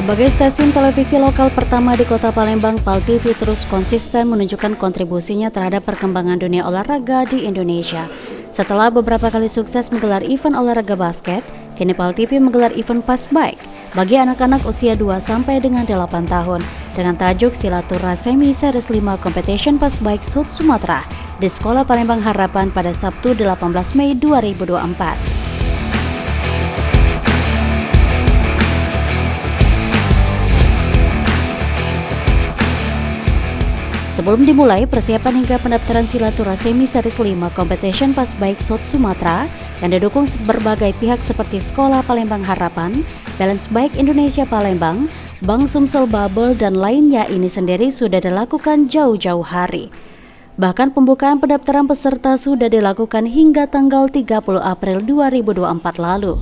Sebagai stasiun televisi lokal pertama di Kota Palembang, PAL TV terus konsisten menunjukkan kontribusinya terhadap perkembangan dunia olahraga di Indonesia. Setelah beberapa kali sukses menggelar event olahraga basket, kini PAL TV menggelar event Pass Bike bagi anak-anak usia 2 sampai dengan 8 tahun dengan tajuk Silaturahmi Series 5 Competition Pass Bike South Sumatera di Sekolah Palembang Harapan pada Sabtu 18 Mei 2024. Sebelum dimulai persiapan hingga pendaftaran Silaturahmi Series 5 Competition Pass Bike South Sumatera yang didukung berbagai pihak seperti Sekolah Palembang Harapan, Balance Bike Indonesia Palembang, Bank Sumsel Bubble dan lainnya ini sendiri sudah dilakukan jauh-jauh hari. Bahkan pembukaan pendaftaran peserta sudah dilakukan hingga tanggal 30 April 2024 lalu.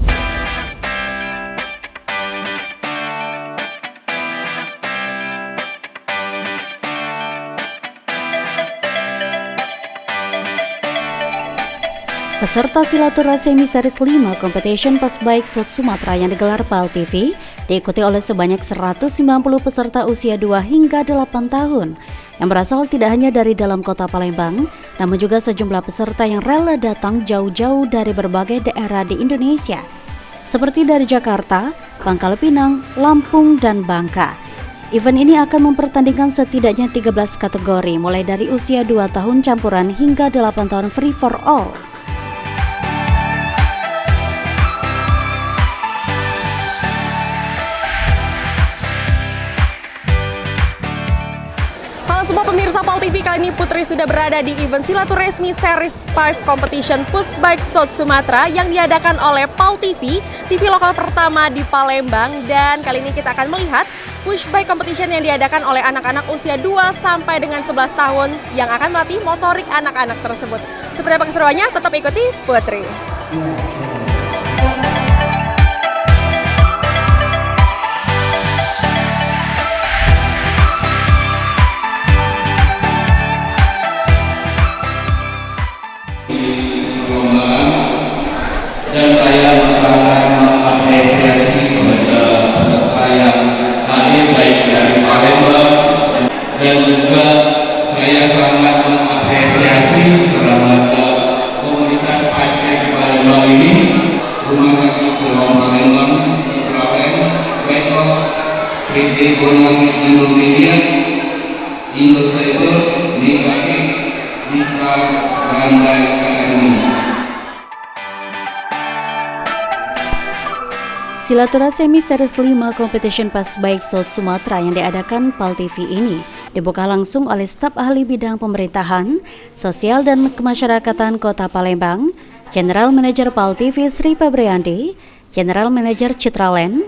Peserta Silaturahmi Series 5 Competition Pass Bike South Sumatera yang digelar PAL TV diikuti oleh sebanyak 190 peserta usia 2 hingga 8 tahun yang berasal tidak hanya dari dalam kota Palembang, namun juga sejumlah peserta yang rela datang jauh-jauh dari berbagai daerah di Indonesia, seperti dari Jakarta, Pangkal Pinang, Lampung, dan Bangka. Event ini akan mempertandingkan setidaknya 13 kategori, mulai dari usia 2 tahun campuran hingga 8 tahun free for all. Semua pemirsa PAL TV, kali ini Putri sudah berada di event Silaturahmi Series 5 Competition Push Bike South Sumatera yang diadakan oleh PAL TV, TV lokal pertama di Palembang. Dan kali ini kita akan melihat Push Bike Competition yang diadakan oleh anak-anak usia 2 sampai dengan 11 tahun yang akan melatih motorik anak-anak tersebut. Seperti apa keseruannya? Tetap ikuti Putri. Dan saya sangat mengapresiasi kepada peserta yang hadir baik dari Palembang, dan juga saya sangat mengapresiasi terhadap komunitas basket Palembang ini, Rumah Sakit Sekolah Palembang, Intrawen, Redbox, PT Ekonomi Indonesia, Indocyber, Nikaki, Dika, Randai Academy. Silaturahmi Series 5 Competition Pass Bike South Sumatera yang diadakan PAL TV ini dibuka langsung oleh staf ahli bidang pemerintahan, sosial dan kemasyarakatan Kota Palembang, General Manager PAL TV Sri Febrianti, General Manager Citraland,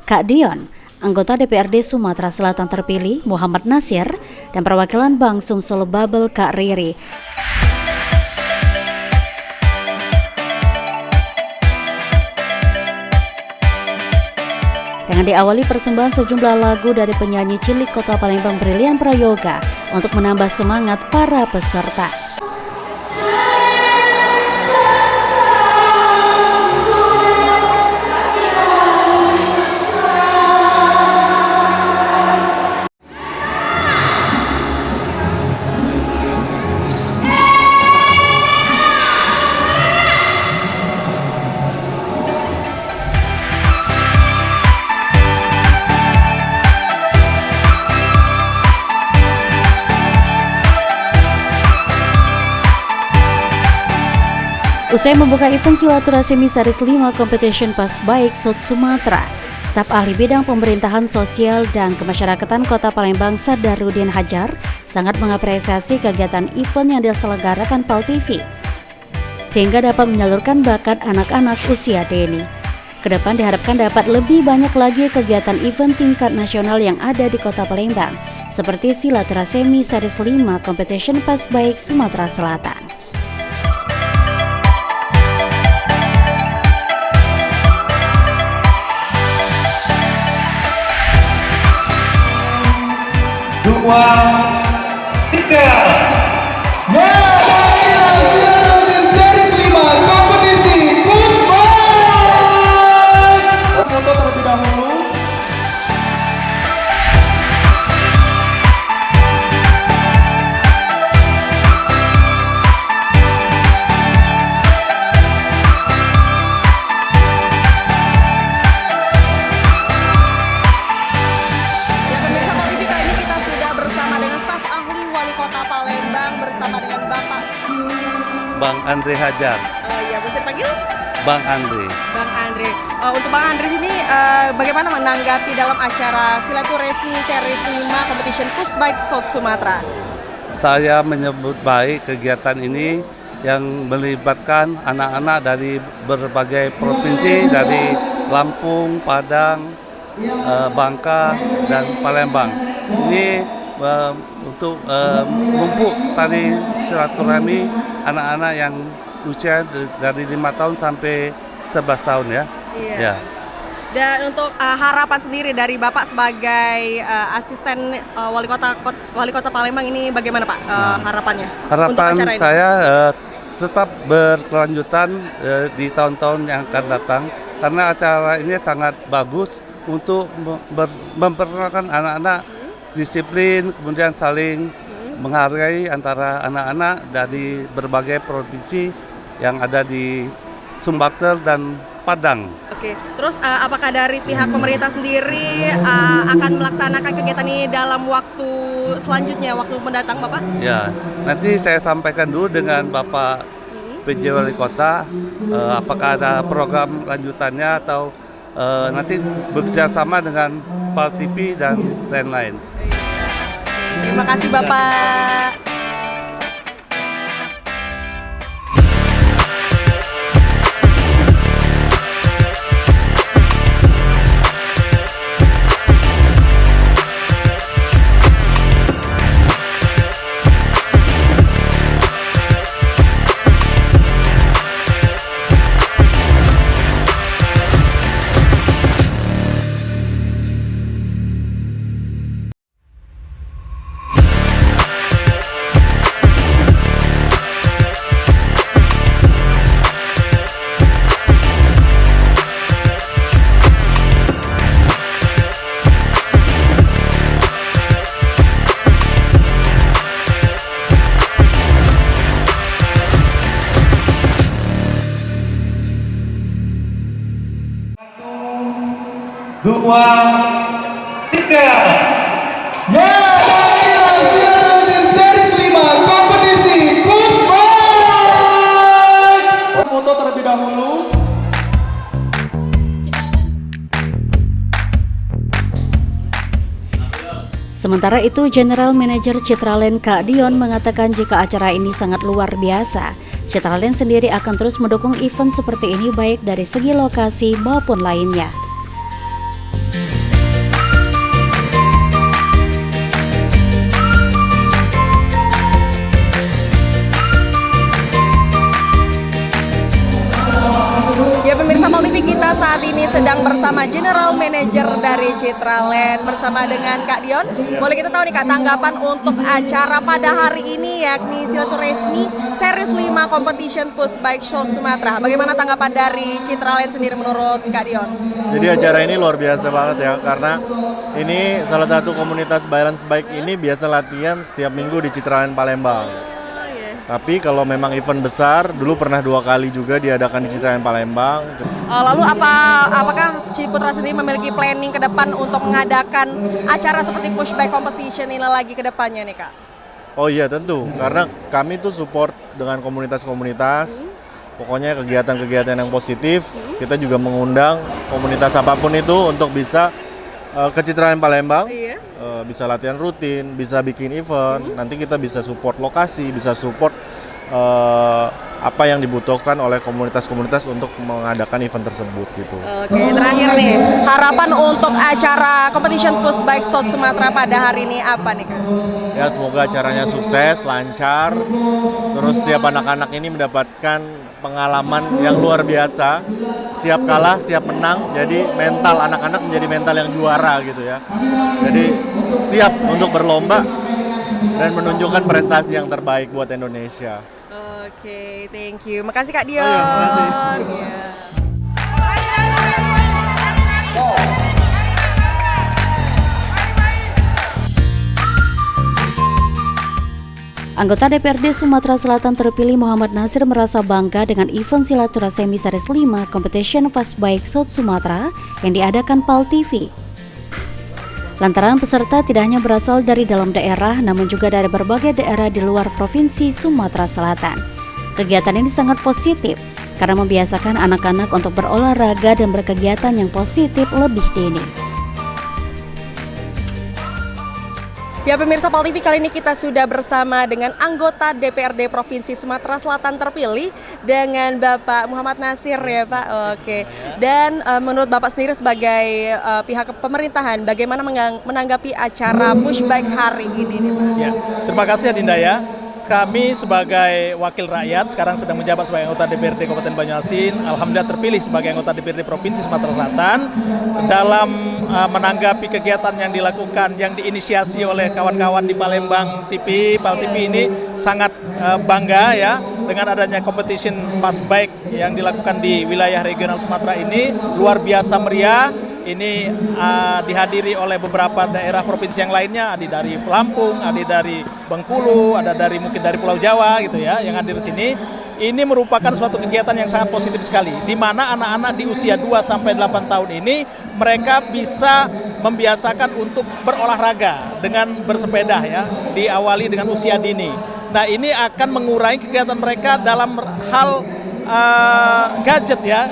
Kak Dion, anggota DPRD Sumatera Selatan terpilih Muhammad Nasir, dan perwakilan Bank Sumsel Bubble Kak Riri. Dengan diawali persembahan sejumlah lagu dari penyanyi cilik Kota Palembang Brilian Prayoga untuk menambah semangat para peserta. Usai membuka event Silaturahmi Series 5 Competition Pass Bike South Sumatera, staf ahli bidang pemerintahan sosial dan kemasyarakatan Kota Palembang Sadarudin Hajar sangat mengapresiasi kegiatan event yang diselenggarakan PAL TV, sehingga dapat menyalurkan bakat anak-anak usia dini. Kedepan diharapkan dapat lebih banyak lagi kegiatan event tingkat nasional yang ada di Kota Palembang, seperti Silaturahmi Series 5 Competition Pass Bike Sumatera Selatan. Dua, tiga. Series 5 kompetisi Push Bike. Foto terlebih dahulu. Bang Andre Hajar. Oh iya, bisa dipanggil? Bang Andre. Bang Andre. Untuk Bang Andre ini bagaimana menanggapi dalam acara silaturahmi Series 5 Competition Pushbike South Sumatera? Saya menyebut baik kegiatan ini yang melibatkan anak-anak dari berbagai provinsi, dari Lampung, Padang, Bangka, dan Palembang. Ini untuk mumpuk tadi silaturahmi anak-anak yang usia dari 5 tahun sampai 11 tahun ya. Iya. Ya. Dan untuk harapan sendiri dari Bapak sebagai asisten wali kota Palembang ini bagaimana Pak harapannya? Untuk Harapan acara ini? saya tetap berkelanjutan di tahun-tahun yang akan datang, karena acara ini sangat bagus untuk memperkenalkan anak-anak disiplin, kemudian saling menghargai antara anak-anak dari berbagai provinsi yang ada di Sumbawa dan Padang. Oke, terus apakah dari pihak pemerintah sendiri akan melaksanakan kegiatan ini dalam waktu selanjutnya, waktu mendatang Bapak? Ya, nanti saya sampaikan dulu dengan Bapak PJ Wali Kota, apakah ada program lanjutannya atau nanti bekerja sama dengan PAL TV dan lain-lain. Terima kasih Bapak. Dua, tiga. Ya, inilah silaturahmi Series 5 Kompetisi Pushbike. Foto terlebih dahulu. Sementara itu, General Manager Citraland Kak Dion mengatakan jika acara ini sangat luar biasa, Citraland sendiri akan terus mendukung event seperti ini baik dari segi lokasi maupun lainnya. Ya pemirsa PAL TV, kita saat ini sedang bersama General Manager dari Citraland bersama dengan Kak Dion. Boleh kita tahu nih Kak, tanggapan untuk acara pada hari ini yakni silaturahmi Series 5 Competition Pushbike South Sumatera. Bagaimana tanggapan dari Citraland sendiri menurut Kak Dion? Jadi acara ini luar biasa banget ya, karena ini salah satu komunitas balance bike ini biasa latihan setiap minggu di Citraland Palembang. Tapi kalau memang event besar, dulu pernah 2 kali juga diadakan di Citraland Palembang. Lalu apakah Ciputra sendiri memiliki planning ke depan untuk mengadakan acara seperti Pushbike Competition ini lagi ke depannya nih Kak? Oh iya tentu, karena kami tuh support dengan komunitas-komunitas. Pokoknya kegiatan-kegiatan yang positif. Kita juga mengundang komunitas apapun itu untuk bisa ke Citraland Palembang. Bisa latihan rutin, bisa bikin event, nanti kita bisa support lokasi, bisa support apa yang dibutuhkan oleh komunitas-komunitas untuk mengadakan event tersebut gitu. Oke, terakhir nih, harapan untuk acara Competition Pushbike South Sumatera pada hari ini apa nih Kak? Ya semoga acaranya sukses, lancar, terus setiap anak-anak ini mendapatkan pengalaman yang luar biasa, siap kalah, siap menang, jadi mental anak-anak menjadi mental yang juara gitu ya. Jadi siap untuk berlomba dan menunjukkan prestasi yang terbaik buat Indonesia. Oke, thank you. Makasih Kak Dion. Makasih. Yeah. Anggota DPRD Sumatera Selatan terpilih Muhammad Nasir merasa bangga dengan event silaturahmi Series 5 Competition Pushbike South Sumatera yang diadakan PAL TV. Lantaran peserta tidak hanya berasal dari dalam daerah, namun juga dari berbagai daerah di luar Provinsi Sumatera Selatan. Kegiatan ini sangat positif karena membiasakan anak-anak untuk berolahraga dan berkegiatan yang positif lebih dini. Ya pemirsa PAL TV, kali ini kita sudah bersama dengan anggota DPRD Provinsi Sumatera Selatan terpilih dengan Bapak Muhammad Nasir ya Pak. Oke. Dan menurut Bapak sendiri sebagai pihak pemerintahan, bagaimana menanggapi acara Push Bike hari ini nih Pak? Ya, terima kasih Adinda ya. Kami sebagai wakil rakyat sekarang sedang menjabat sebagai anggota DPRD Kabupaten Banyuasin. Alhamdulillah terpilih sebagai anggota DPRD Provinsi Sumatera Selatan dalam menanggapi kegiatan yang dilakukan, yang diinisiasi oleh kawan-kawan di Palembang TV, PAL TV ini sangat bangga ya dengan adanya competition Push Bike yang dilakukan di wilayah regional Sumatera ini luar biasa meriah. Ini dihadiri oleh beberapa daerah provinsi yang lainnya, ada dari Lampung, ada dari Bengkulu, ada dari mungkin dari Pulau Jawa gitu ya, yang hadir di sini. Ini merupakan suatu kegiatan yang sangat positif sekali, di mana anak-anak di usia 2-8 tahun ini mereka bisa membiasakan untuk berolahraga dengan bersepeda ya, diawali dengan usia dini. Nah ini akan mengurangi kegiatan mereka dalam hal gadget ya,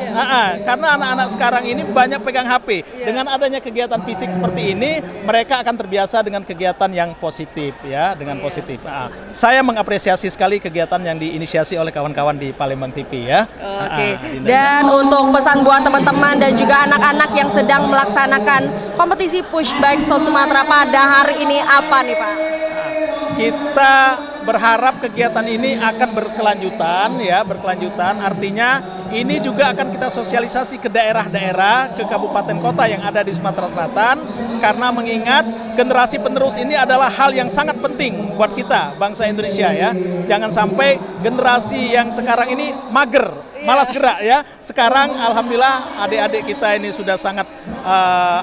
karena anak-anak sekarang ini banyak pegang HP. Dengan adanya kegiatan fisik seperti ini, mereka akan terbiasa dengan kegiatan yang positif ya, dengan positif. Saya mengapresiasi sekali kegiatan yang diinisiasi oleh kawan-kawan di Palembang TV ya. Oke. Dan untuk pesan buat teman-teman dan juga anak-anak yang sedang melaksanakan kompetisi Push Bike South Sumatera pada hari ini apa nih Pak? Kita berharap kegiatan ini akan berkelanjutan ya, artinya ini juga akan kita sosialisasi ke daerah-daerah, ke kabupaten kota yang ada di Sumatera Selatan, karena mengingat generasi penerus ini adalah hal yang sangat penting buat kita bangsa Indonesia ya. Jangan sampai generasi yang sekarang ini mager, malas gerak ya. Sekarang alhamdulillah adik-adik kita ini sudah sangat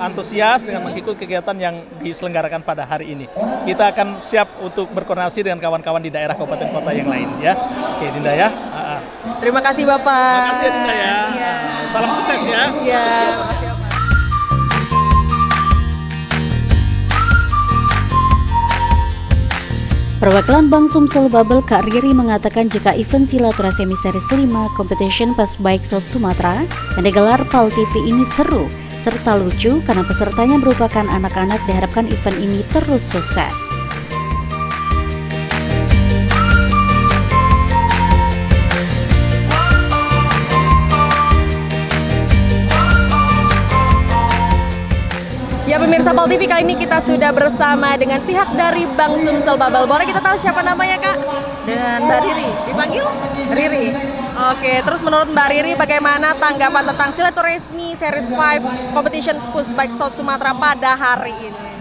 antusias dengan mengikuti kegiatan yang diselenggarakan pada hari ini. Kita akan siap untuk berkoordinasi dengan kawan-kawan di daerah kabupaten kota yang lain ya. Oke Dinda ya. Terima kasih Bapak. Terima kasih Dinda ya. Salam sukses ya. Iya, makasih Bapak. Perwakilan Bank Sumsel Babel Kak Riri mengatakan jika event Silaturahmi Series 5 Competition Push Bike South Sumatera yang digelar PAL TV ini seru serta lucu karena pesertanya merupakan anak-anak, diharapkan event ini terus sukses. Ya pemirsa PAL TV, kali ini kita sudah bersama dengan pihak dari Bank Sumsel Babel. Boleh kita tahu siapa namanya Kak? Dengan Mbak Riri. Dipanggil? Riri. Oke, terus menurut Mbak Riri bagaimana tanggapan tentang Silaturahmi Series 5 Competition Push Bike South Sumatera pada hari ini?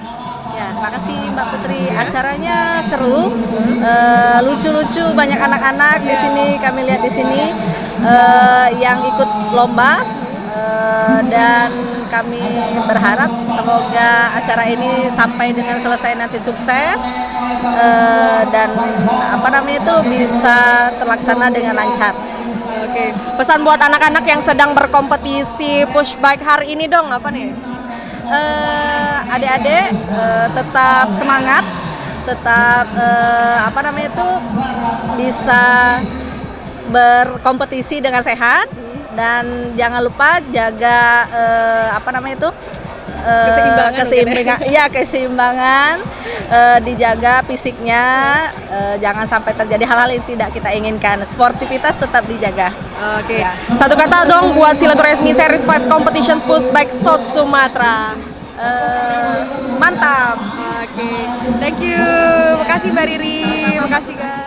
Ya, terima kasih Mbak Putri. Acaranya seru, lucu-lucu, banyak anak-anak di sini. Kami lihat di sini yang ikut lomba dan kami berharap semoga acara ini sampai dengan selesai nanti sukses dan bisa terlaksana dengan lancar. Oke. Pesan buat anak-anak yang sedang berkompetisi push bike hari ini dong, apa nih? Adik-adik tetap semangat, tetap bisa berkompetisi dengan sehat dan jangan lupa jaga keseimbangan, dijaga fisiknya, jangan sampai terjadi hal-hal yang tidak kita inginkan. Sportivitas tetap dijaga. Oke. Ya. Satu kata dong buat Silaturahmi Series 5 Competition Push Bike South Sumatera. Mantap. Oke. Thank you. Makasih Mbak Riri. Makasih Kak.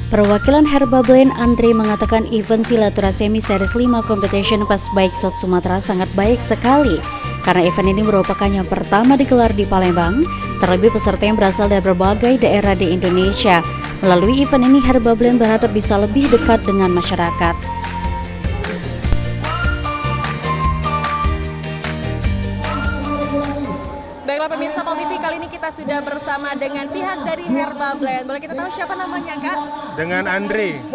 Perwakilan Herba Blend Andre mengatakan event Silaturahmi Series 5 Competition Push Bike South Sumatera sangat baik sekali karena event ini merupakan yang pertama digelar di Palembang, terlebih peserta yang berasal dari berbagai daerah di Indonesia. Melalui event ini Herba Blend berharap bisa lebih dekat dengan masyarakat. Baiklah Baiklah pemirsa Pal TV, kali ini kita sudah bersama dengan pihak dari Herba Blend. Boleh kita tahu siapa namanya, Kak? Dengan Andre.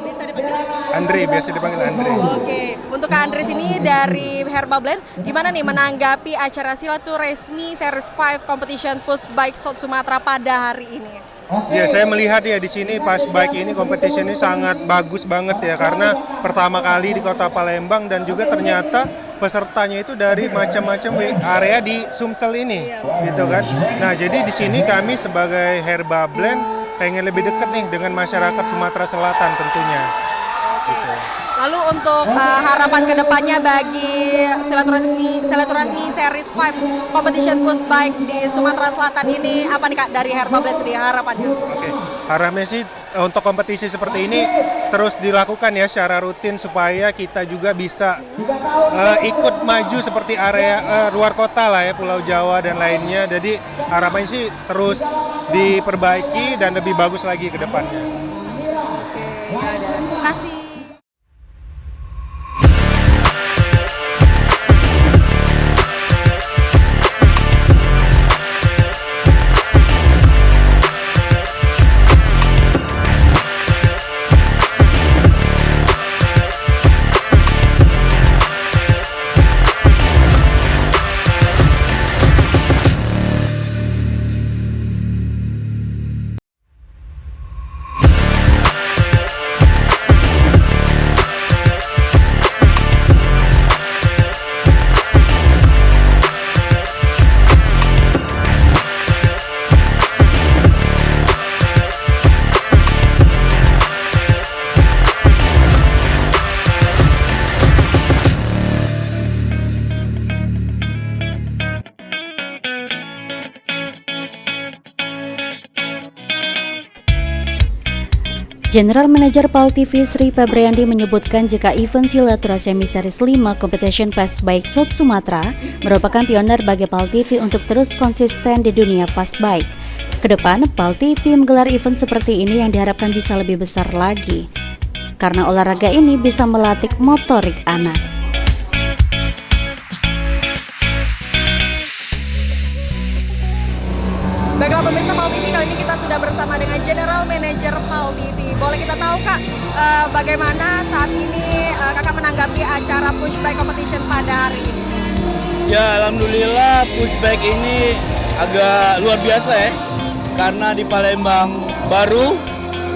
Bisa dipanggil Andre, biasa dipanggil Andre. Oke, untuk Kak Andre sini dari Herba Blend, gimana nih menanggapi acara silaturahmi Series 5 Competition Push Bike South Sumatera pada hari ini? Ya, saya melihat ya di sini pas bike ini competition ini sangat bagus banget ya, karena pertama kali di Kota Palembang dan juga ternyata pesertanya itu dari macam-macam area di Sumsel ini, gitu kan. Nah, jadi di sini kami sebagai Herba Blend pengen lebih dekat nih dengan masyarakat Sumatera Selatan tentunya. Gitu. Lalu untuk harapan kedepannya bagi silaturahmi Series 5 Competition Push Bike di Sumatera Selatan ini apa nih Kak dari Herba Blend sendiri harapannya? Oke, harapannya sih untuk kompetisi seperti ini terus dilakukan ya secara rutin supaya kita juga bisa ikut maju seperti area luar kota lah ya, Pulau Jawa dan lainnya. Jadi harapannya sih terus diperbaiki dan lebih bagus lagi ke depannya. Oke, terima kasih. General Manager PAL TV Sri Febriandi menyebutkan jika event silaturahmi Series 5 Competition Fast Bike South Sumatera merupakan pioner bagi PAL TV untuk terus konsisten di dunia fast bike. Kedepan, PAL TV menggelar event seperti ini yang diharapkan bisa lebih besar lagi, karena olahraga ini bisa melatih motorik anak. Baiklah pemirsa PAL TV, kali ini kita sudah bersama dengan General Manager PAL TV. Boleh kita tahu Kak, bagaimana saat ini Kakak menanggapi acara Push Bike Competition pada hari ini? Ya, alhamdulillah Push Bike ini agak luar biasa ya, karena di Palembang baru,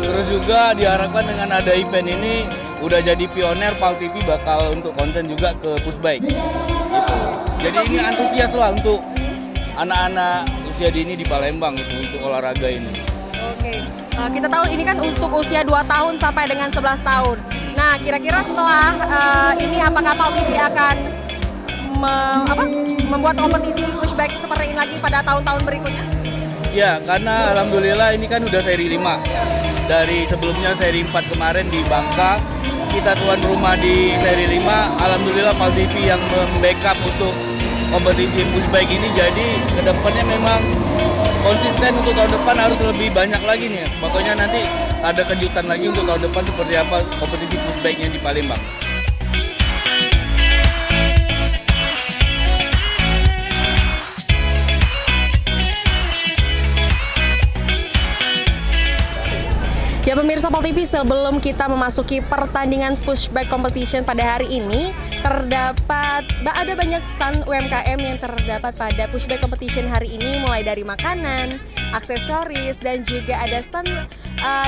terus juga diharapkan dengan ada event ini udah jadi pioner PAL TV bakal untuk konsen juga ke Push Bike. Gitu. Jadi ini antusias lah untuk anak-anak usia dini di Palembang gitu, untuk olahraga ini. Oke, kita tahu ini kan untuk usia 2 tahun sampai dengan 11 tahun. Nah, kira-kira setelah ini apakah PAL TV akan membuat kompetisi push bike seperti ini lagi pada tahun-tahun berikutnya? Ya, karena alhamdulillah ini kan udah seri 5. Dari sebelumnya seri 4 kemarin di Bangka, kita tuan rumah di seri 5. Alhamdulillah PAL TV yang membackup untuk kompetisi push bike ini, jadi kedepannya memang konsisten untuk tahun depan harus lebih banyak lagi nih. Pokoknya nanti ada kejutan lagi untuk tahun depan seperti apa kompetisi push bike-nya di Palembang. Ya pemirsa PAL TV, sebelum kita memasuki pertandingan push bike competition pada hari ini, ada banyak stand UMKM yang terdapat pada push bike competition hari ini, mulai dari makanan, aksesoris, dan juga ada stand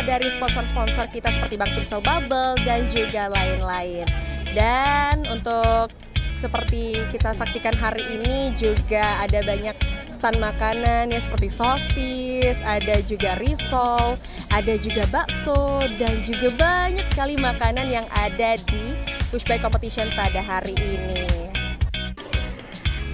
dari sponsor-sponsor kita seperti Bank Sumsel Bubble dan juga lain-lain. Dan untuk seperti kita saksikan hari ini juga ada banyak stand makanan ya, seperti sosis, ada juga risol, ada juga bakso, dan juga banyak sekali makanan yang ada di push bike competition pada hari ini.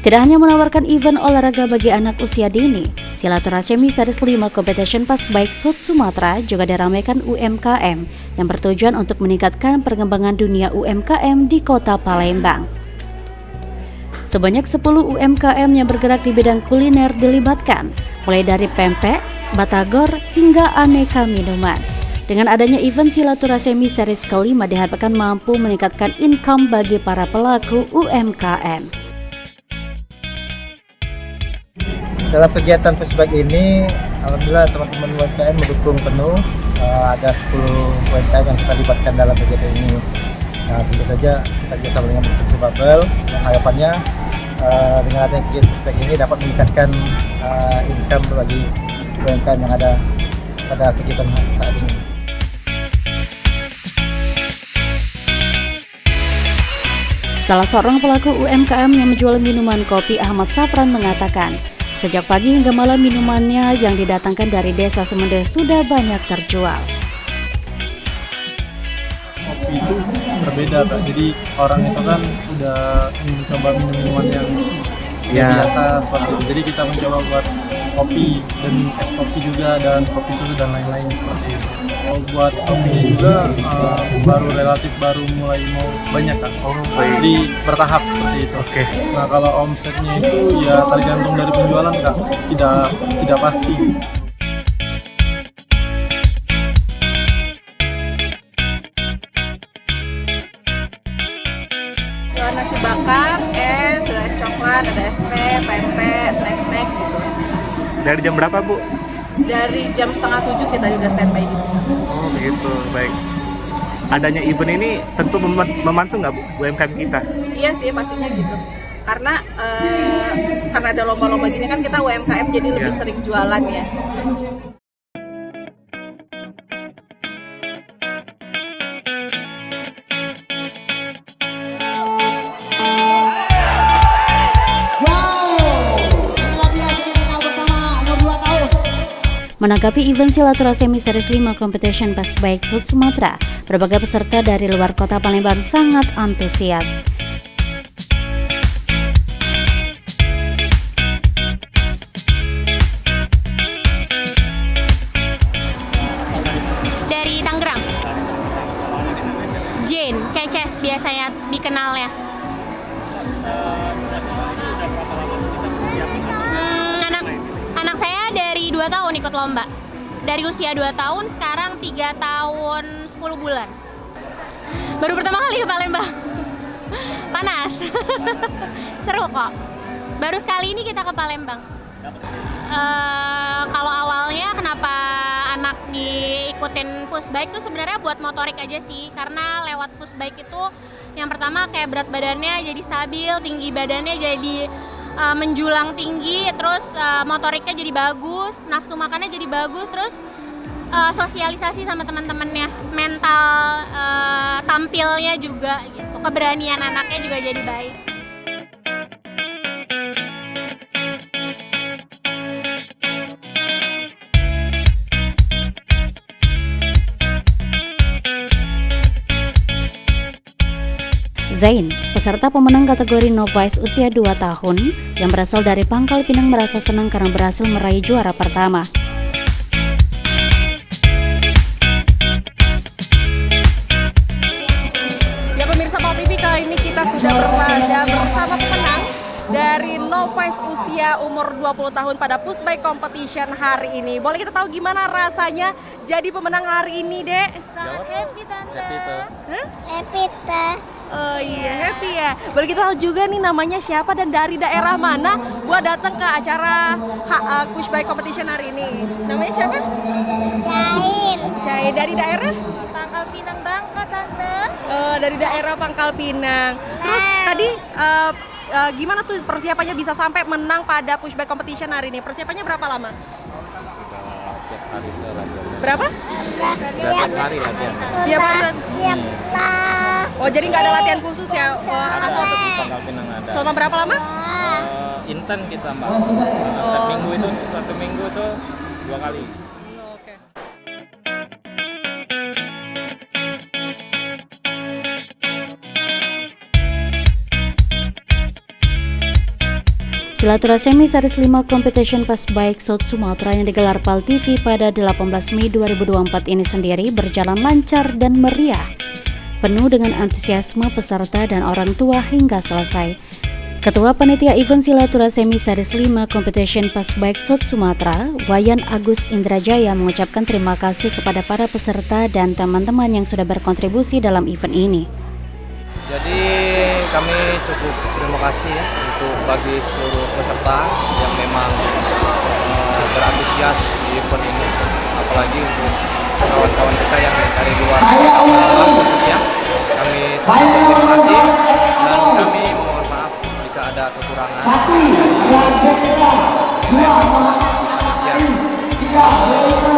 Tidak hanya menawarkan event olahraga bagi anak usia dini, silaturahmi Series 5 Competition Fast Bike South Sumatera juga diramaikan UMKM yang bertujuan untuk meningkatkan perkembangan dunia UMKM di Kota Palembang. Sebanyak 10 UMKM yang bergerak di bidang kuliner dilibatkan, mulai dari pempek, batagor, hingga aneka minuman. Dengan adanya event silaturahmi series kelima diharapkan mampu meningkatkan income bagi para pelaku UMKM. Dalam kegiatan Pushbike ini, alhamdulillah teman-teman UMKM mendukung penuh. Ada 10 UMKM yang kita libatkan dalam kegiatan ini. Nah, tentu saja kita bersama dengan Pushbike Bubble. Harapannya dengan adanya kegiatan Pushbike ini dapat meningkatkan income bagi UMKM yang ada pada kegiatan saat ini. Salah seorang pelaku UMKM yang menjual minuman kopi, Ahmad Safran, mengatakan, sejak pagi hingga malam minumannya yang didatangkan dari Desa Sumende sudah banyak terjual. Kopi itu berbeda, Kak. Jadi orang itu kan sudah mencoba minuman yang biasa seperti itu. Jadi kita mencoba buat kopi dan es kopi juga dan kopi susu dan lain-lain seperti itu. Kalau buat kopinya juga relatif baru mulai mau banyak, Kak. Jadi bertahap seperti itu. Nah, kalau omsetnya itu ya tergantung dari penjualan, Kak. Tidak pasti. Nasi bakar, es, ada es coklat, ada es teh, pempek, snack-snack gitu. Dari jam berapa, Bu? Dari jam 6:30 sih tadi udah standby di sini. Oh begitu, baik. Adanya event ini tentu membantu nggak, Bu, UMKM kita? Iya sih, pastinya gitu. Karena ada lomba-lomba gini kan kita UMKM jadi lebih sering jualan ya. Menanggapi event silaturahmi Series 5 Competition Pushbike South Sumatra, berbagai peserta dari luar kota Palembang sangat antusias. Dari Tangerang, Jane, Ceces biasanya dikenalnya. Anak saya dari 2 tahun ikut lomba. Dari usia 2 tahun, sekarang 3 tahun 10 bulan. Baru pertama kali ke Palembang. Panas. Seru kok. Baru sekali ini kita ke Palembang. Kalau awalnya kenapa anak diikutin Pushbike tuh sebenarnya buat motorik aja sih. Karena lewat Pushbike itu yang pertama kayak berat badannya jadi stabil, tinggi badannya jadi menjulang tinggi, terus motoriknya jadi bagus, nafsu makannya jadi bagus, terus sosialisasi sama teman-temannya, mental tampilnya juga gitu, keberanian anaknya juga jadi baik. Zain, peserta pemenang kategori novice usia 2 tahun yang berasal dari Pangkal Pinang, merasa senang karena berhasil meraih juara pertama. Ya pemirsa PAL TV, kali ini kita sudah berada bersama pemenang dari novice usia umur 20 tahun pada Pushbike Competition hari ini. Boleh kita tahu gimana rasanya jadi pemenang hari ini, Dek? Sangat happy, Tante. Happy, Teh. Oh iya, happy ya. Boleh kita tahu juga nih namanya siapa dan dari daerah mana buat datang ke acara Pushbike Competition hari ini? Namanya siapa? Cain. Dari daerah? Pangkal Pinang, Bangka, Tante. Dari daerah Pangkal Pinang. Terus tadi gimana tuh persiapannya bisa sampai menang pada Pushbike Competition hari ini? Persiapannya berapa lama? Berapa? Tiap hari latihan. Tiap hari? Oh, jadi nggak ada latihan khusus ya? Asal selama berapa lama? Inten kita, Mbak. Setiap minggu itu, 1 minggu itu 2 kali. Silaturahmi Series 5 Competition Pushbike South Sumatra yang digelar PAL TV pada 18 Mei 2024 ini sendiri berjalan lancar dan meriah, penuh dengan antusiasme peserta dan orang tua hingga selesai. Ketua Panitia Event Silaturahmi Series 5 Competition Pushbike South Sumatra, Wayan Agus Indrajaya, mengucapkan terima kasih kepada para peserta dan teman-teman yang sudah berkontribusi dalam event ini. Jadi kami cukup terima kasih untuk bagi seluruh peserta yang memang berantusias di event ini, apalagi untuk kawan-kawan kita yang dari luar khususnya. Kami sangat berterima kasih dan kami mohon maaf jika ada kekurangan.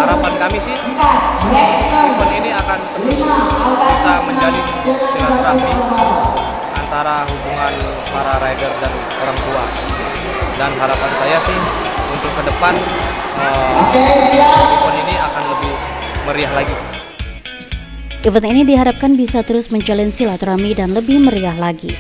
Harapan kami sih event ini akan terus bisa menjalin silaturahmi antara hubungan para rider dan orang tua. Dan harapan saya sih untuk ke depan event ini akan lebih meriah lagi. Event ini diharapkan bisa terus menjalin silaturahmi dan lebih meriah lagi.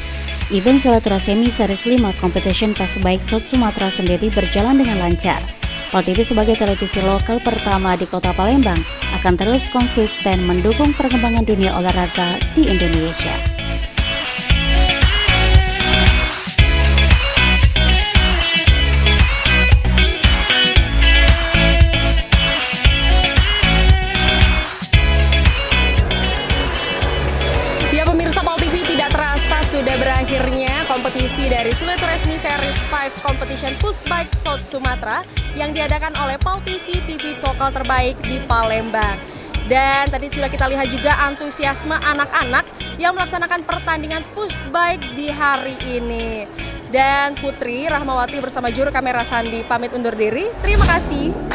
Event Silaturahmi Series 5 Competition Pass Bike South Sumatera sendiri berjalan dengan lancar. PAL TV sebagai televisi lokal pertama di Kota Palembang akan terus konsisten mendukung perkembangan dunia olahraga di Indonesia. Sudah berakhirnya kompetisi dari Silaturahmi Series 5 Competition Push Bike South Sumatera yang diadakan oleh PAL TV, TV lokal terbaik di Palembang. Dan tadi sudah kita lihat juga antusiasme anak-anak yang melaksanakan pertandingan push bike di hari ini. Dan Putri Rahmawati bersama juru kamera Sandi pamit undur diri. Terima kasih.